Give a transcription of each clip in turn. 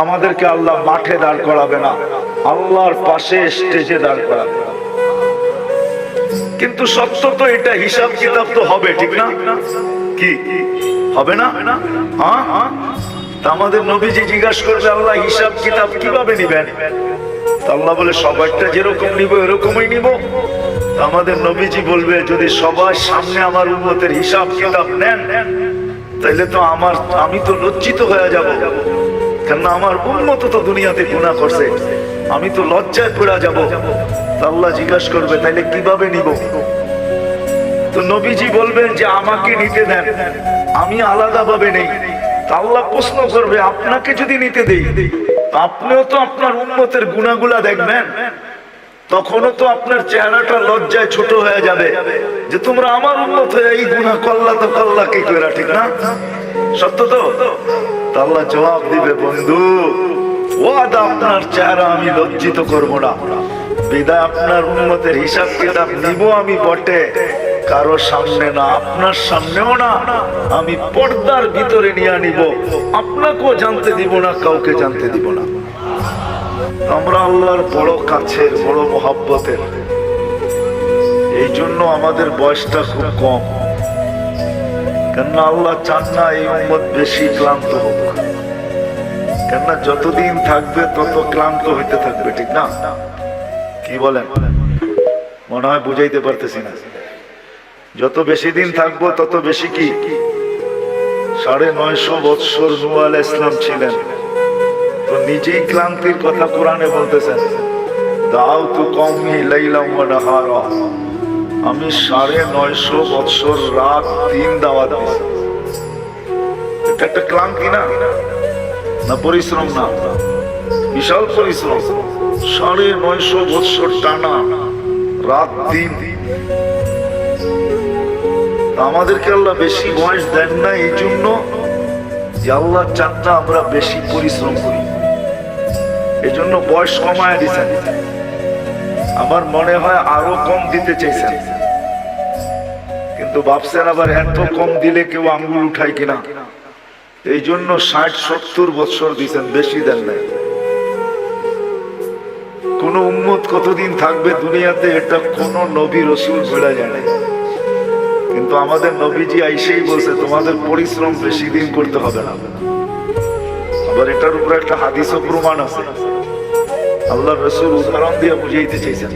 আমাদেরকে আল্লাহ মাঠে দাঁড় করাবে না, আল্লাহর পাশে স্টেজে দাঁড় করাবে। কিন্তু সত্য তো এটা, হিসাব কিতাব তো হবে, ঠিক না? কি হবে না? হ্যাঁ, আমাদের নবীজি জিজ্ঞাসা করবে আল্লাহ হিসাব কিতাব কিভাবে নিবেন? আল্লাহ বলে সবাইটা যেরকম নিব এরকমই নিব। আমাদের নবীজি বলবে যদি সবার সামনে আমার উম্মতের হিসাব কিতাব নেন তাইলে তো আমি তো লজ্জিত হয়ে যাব, কেন আমার উম্মত তো দুনিয়াতে গুনাহ করছে, আমি তো লজ্জায় পড়ে যাব। আল্লাহ জিজ্ঞাসা করবে তাইলে কিভাবে নিব? তো নবীজি বলবেন যে আমাকে নিতে দেন, আমি আলাদা ভাবে নেই। আল্লাহ প্রশ্ন করবে আপনাকে যদি নিতে দেই আপনিও তো আপনার উম্মতের গুনাহগুলা দেখবেন, তখনও তো আপনার চেহারাটা লজ্জায় ছোট হয়ে যাবে যে তোমরা আমার উম্মত হয়ে এই গুনাহ করলা, তো করলা কি করে, ঠিক না? সত্য তো? আল্লাহ জবাব দিবে বন্ধু ওয়াদা আপনার চেহারা আমি লজ্জিত করব না, বিদায় আপনার উম্মতের হিসাব কিতাব নিব আমি বটে, কারো সামনে না, আপনার সামনেও না, আমি পর্দার ভিতরে নিয়ে নিব, আপনাকেও জানতে দিব না, কাউকে জানতে দিব না। আমরা আল্লাহর বড় কাছের, বড় মহব্বতের, এই জন্য আমাদের বয়সটা খুব কম, কেননা আল্লাহ চান না এই উম্মত বেশি ক্লান্ত হোক, কেননা যতদিন থাকবে তত ক্লান্ত হইতে থাকবে, ঠিক না? কি বলেন? মনে হয় বুঝাইতে পারতেছি না। যত বেশি দিন থাকবো তত বেশি কি 950 বৎসর নূহ আলাইহিস সালাম ছিলেন, তো নিজেই ক্লান্তির কথা কোরআনে বলতেছেন, দাউতু কওমি লাইলা ওয়া নাহারা, আমি 950 বৎসর রাত দিন দাওয়াত দিয়েছি। এটা একটা ক্লান্তি না? না পরিশ্রম? না, বিশাল পরিশ্রম। 950 বৎসর টানা রাত দিন। আমাদেরকে আল্লাহ বেশি বয়স দেন না এই জন্য যে আল্লাহ চান না আমরা বেশি পরিশ্রম করি, এই জন্য বয়স কমায় দিচ্ছেন। আমার মনে হয় আরো কম দিতে চাইছেন, কিন্তু ভাবছেন আবার এত কম দিলে কেউ আঙ্গুল উঠায় কিনা, এই জন্য 60-70 বছর দিচ্ছেন, বেশি দেন নাই। কোন উম্মত কতদিন থাকবে দুনিয়াতে এটা কোন নবী রাসূল বলা যায় না, কিন্তু আমাদের নবীজি আইসেই বলছে তোমাদের পরিশ্রম বেশি দিন করতে হবে না। আবার এটার উপর একটা হাদিসও প্রমাণ আছে, আল্লাহ রাসূল উদাহরণ দিয়ে বুঝাইতে চাইছেন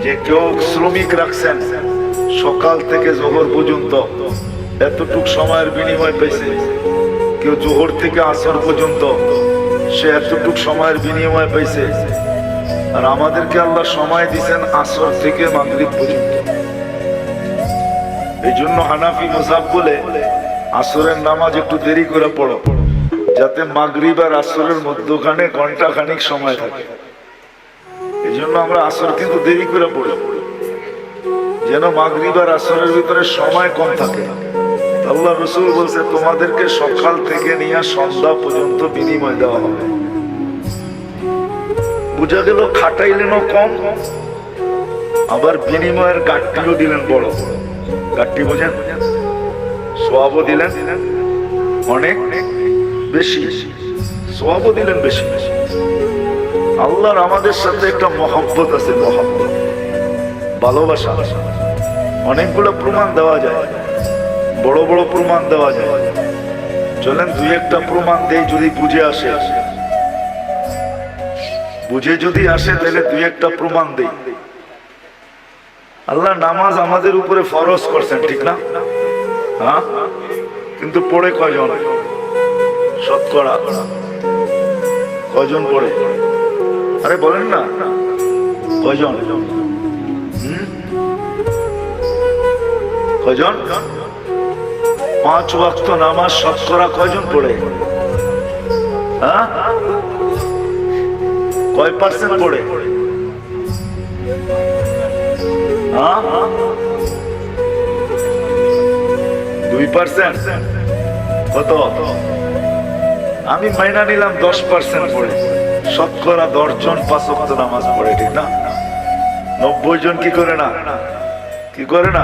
যে কেউ শ্রমিক রাখছেন সকাল থেকে জোহর পর্যন্ত, এতটুক সময়ের বিনিময় পেয়েছে। কেউ জোহর থেকে আসর পর্যন্ত, সে এতটুক সময়ের বিনিময় পেয়েছে। আর আমাদেরকে আল্লাহ সময় দিচ্ছেন আসর থেকে মাগরিব পর্যন্ত। এই জন্য হানাফি মাযহাব বলে আসরের নামাজ একটু দেরি করে পড়ো, যাতে মাগরিব আর আসরের মধ্যখানে ঘন্টা খানিক সময় থাকে। এই জন্য আমরা আসর কিন্তু দেরি করে পড়ি, যেন মাগরিব আর আসরের ভিতরে সময় কম থাকে। আল্লাহ রাসূল বলছে তোমাদেরকে সকাল থেকে নিয়ে সন্ধ্যা পর্যন্ত বিনিময় দেওয়া হবে। বুঝা গেল খাটাইলেনও কম, আবার বিনিময়ের গাঠটিও দিলেন বড়। গাঠটি বোঝেন? সওয়াবও দিলেন অনেক বেশি, সওয়াবও দিলেন বেশি। আল্লাহর আমাদের সাথে একটা মহব্বত আছে, মহব্বত, ভালোবাসা। অনেকগুলো প্রমাণ দেওয়া যায়, বড় বড় প্রমাণ দেওয়া যায়। চলেন দুই একটা প্রমাণ দেই, যদি বুঝে আসে, বুঝে যদি আসে তাহলে দুই একটা প্রমাণ দেই। আল্লাহ নামাজ আমাদের উপরে ফরজ করছেন, ঠিক না? হ্যাঁ, কিন্তু পড়ে কয়জন? শতকরা কয়জন পড়ে? আরে বলেন না, কয়জন? কয়জন? 5 ওয়াক্ত নামাজ শতকরা কয়জন পড়ে? হ্যাঁ, কয় পার্সেন্ট পড়ে? 2%? কত? আমি মাইনা নিলাম 10% পড়ে। শতকরা 10 জন 5 ওয়াক্ত নামাজ পড়ে, ঠিক না? 90 জন কি করে না? কি করে না?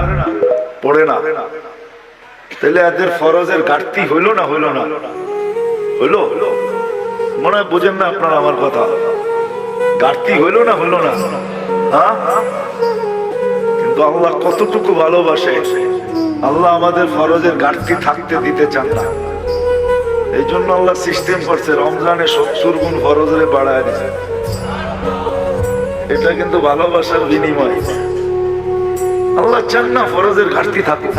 পড়ে না। তাহলে এদের ফরজের ঘাটতি হইল না? হইল না? হইল। মনে হয় বোঝেন না আপনারা আমার কথা। ঘাটতি হইলো না হ্যাঁ? কিন্তু আল্লাহ কতটুকু ভালোবাসে, আল্লাহ আমাদের ফরজের ঘাটতি থাকতে দিতে চান না। এই জন্য আল্লাহ সিস্টেম করছে রমজানে 70 গুণ ফরজরে বাড়ায় দিচ্ছে। এটা কিন্তু ভালোবাসার বিনিময়। আল্লাহ চান না ফরজের ঘাটতি থাকুক,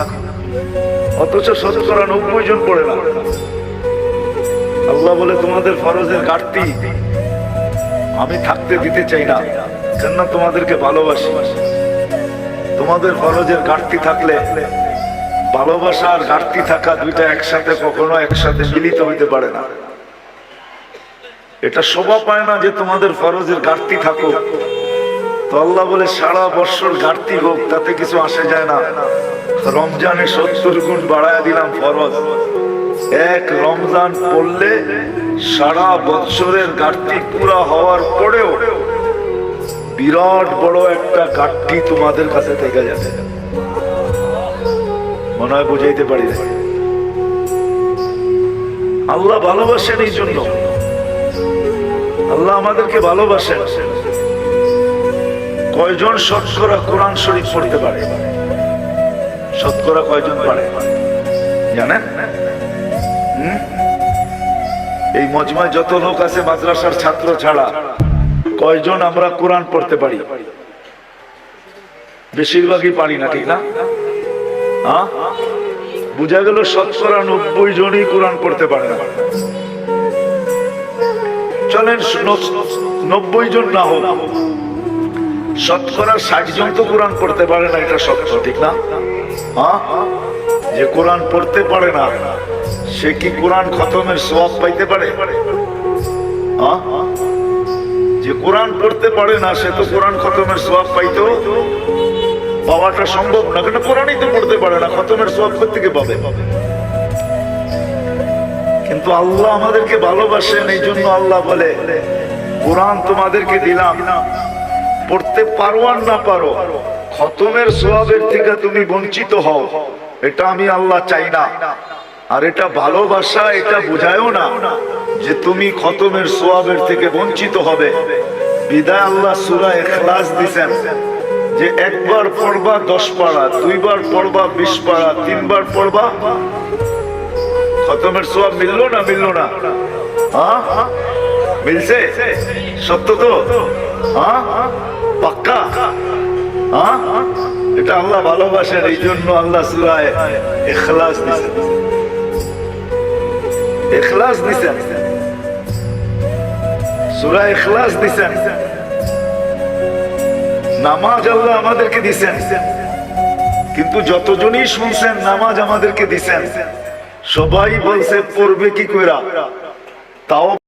অথচ 90 জন পড়ে না। আল্লাহ বলে তোমাদের ফরজের ঘাটতি আমি থাকতে দিতে চাই না, কেননা তোমাদেরকে ভালোবাসি। তোমাদের ফরজের ঘাটতি থাকলে, ভালোবাসা আর ঘাটতি থাকা দুইটা একসাথে কখনো একসাথে মিলিত হইতে পারে না। এটা শোভা পায় না যে তোমাদের ফরজের ঘাটতি থাকুক। তো আল্লাহ বলে সারা বছর ঘাটতি হোক, তাতে কিছু আসে যায় না। রমজানে 70 গুণ বাড়ায় দিলাম ফরজ। এক রমজান পড়লে সারা বছরের ঘাটতি পুরা হওয়ার পরেও বিরাট বড় একটা ঘাটতি তোমাদের কাছে থেকে যাবে। মনে হয় বুঝাইতে পারি না। আল্লাহ ভালোবাসেন, এই জন্য আল্লাহ আমাদেরকে ভালোবাসেন। কয়জন শতকরা কোরআন শরীফ পড়তে পারে? শতকরা কয়জন পারে জানেন? এই মজমায় যত লোক আছে মাদ্রাসার ছাত্র ছাড়া কয়জন আমরা কোরআন পড়তে পারি? বেশিরভাগই পারি না, ঠিক না? বুঝা গেল শতকরা 90 জনই কোরআন পড়তে পারে না। চলেন 90 জন না হোক, শতকরা 60 জন তো কোরআন পড়তে পারে না, এটা সত্য, ঠিক না? যে কোরআন পড়তে পারে না সে কি কোরআন খতমের সওয়াব পাইতে পারে? যে কোরআন পড়তে পারে না সে তো কোরআন খতমের সওয়াব পাইতো পাওয়াটা সম্ভব না, কেন কোরআনই তো পড়তে পারে না, খতমের সওয়াব কোত্থেকে পাবে? কিন্তু আল্লাহ আমাদেরকে ভালোবাসেন, এই জন্য আল্লাহ বলে কোরআন তোমাদেরকে দিলাম, পড়তে পারো আর না পারো, খতমের সওয়াবের থেকে তুমি বঞ্চিত হও, এটা আমি আল্লাহ চাই না। আর এটা ভালোবাসা, এটা বুঝায়ও না যে তুমি খতমের সওয়াবের থেকে বঞ্চিত হবে। বিদায় আল্লাহ সূরা ইখলাস দিবেন যে একবার পড়বা 10 পারা, দুইবার পড়বা 20 পারা, তিনবার পড়বা, খতমের সওয়াব মিললো না? মিললো না? মিলছে? সত্য তো? পাক্কা? এটা আল্লাহ ভালোবাসেন, এই জন্য আল্লাহ সূরা ইখলাস দিবেন। ইখলাস দিবেন, সূরা ইখলাস দিবেন। নামাজ আল্লাহ আমাদেরকে দিবেন, কিন্তু যতজনই শুনছেন নামাজ আমাদেরকে দিবেন সবাই বলছে পড়বে কি কইরা, তাও